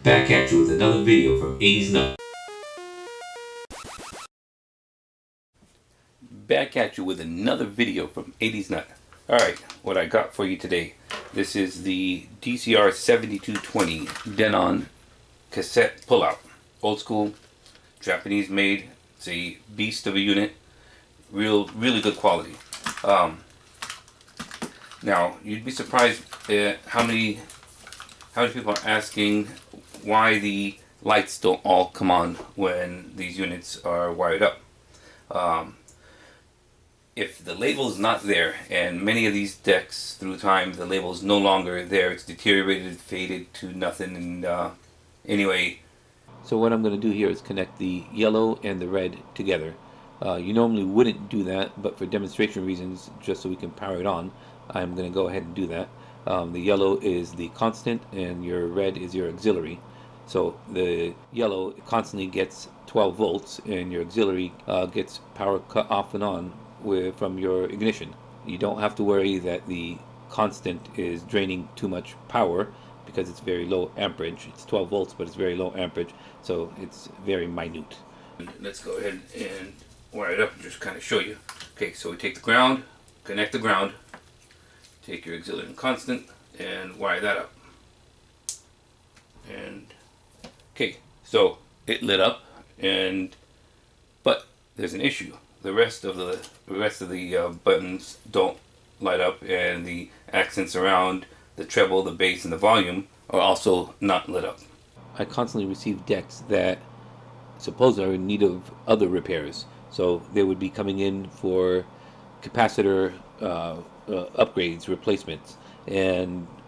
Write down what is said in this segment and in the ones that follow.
Back at you with another video from 80s Nut. Back at you with another video from 80s Nut. Alright, what I got for you today. This is the DCR 7220 Denon cassette pullout. Old school, Japanese made. It's a beast of a unit. Really good quality. Now, you'd be surprised at how many people are asking why the lights don't all come on when these units are wired up. If the label is not there, and many of these decks through time the label is no longer there, it's deteriorated, faded to nothing, and anyway. So what I'm going to do here is connect the yellow and the red together. You normally wouldn't do that, but for demonstration reasons, just so we can power it on, I'm going to go ahead and do that. The yellow is the constant and your red is your auxiliary. So the yellow constantly gets 12 volts and your auxiliary gets power cut off and on from your ignition. You don't have to worry that the constant is draining too much power because it's very low amperage. It's 12 volts, but it's very low amperage, so it's very minute. Let's go ahead and wire it up and just kind of show you. Okay, so we take the ground, connect the ground, take your auxiliary and constant, and wire that up. And okay, so it lit up, but there's an issue. The rest of the buttons don't light up, and the accents around the treble, the bass, and the volume are also not lit up. I constantly receive decks that supposedly are in need of other repairs. So they would be coming in for capacitor upgrades, replacements,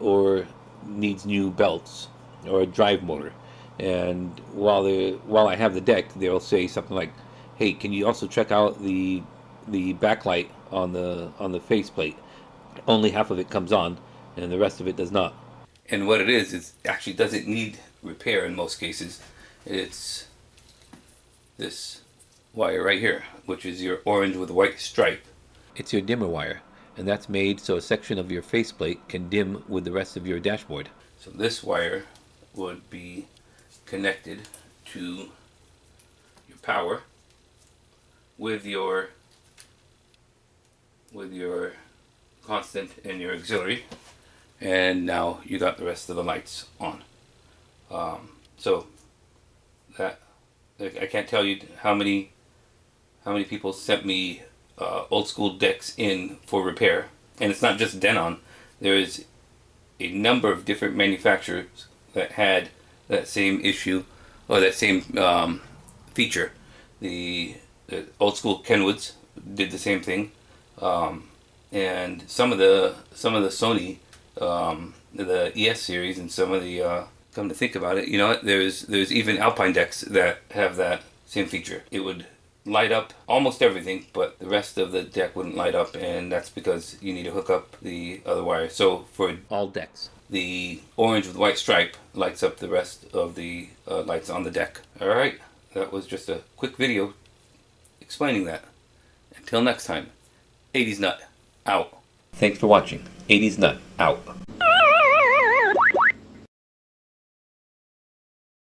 or needs new belts or a drive motor. And while I have the deck, they'll say something like, "Hey, can you also check out the backlight on the faceplate? Only half of it comes on, and the rest of it does not." And what it is actually doesn't need repair in most cases. It's this wire right here, which is your orange with white stripe. It's your dimmer wire, and that's made so a section of your faceplate can dim with the rest of your dashboard. So this wire would be connected to your power with your constant and your auxiliary, and now you got the rest of the lights on. So that I can't tell you how many people sent me old school decks in for repair, and it's not just Denon. There is a number of different manufacturers that had that same issue or that same feature. The old school Kenwoods did the same thing, and some of the Sony, the ES series, and some of the come to think about it, you know what? There's even Alpine decks that have that same feature. It would light up almost everything, but the rest of the deck wouldn't light up, and that's because you need to hook up the other wire. So for all decks, the orange with white stripe lights up the rest of the lights on the deck. Alright, that was just a quick video explaining that. Until next time, 80s Nut, out. Thanks for watching. 80s Nut, out.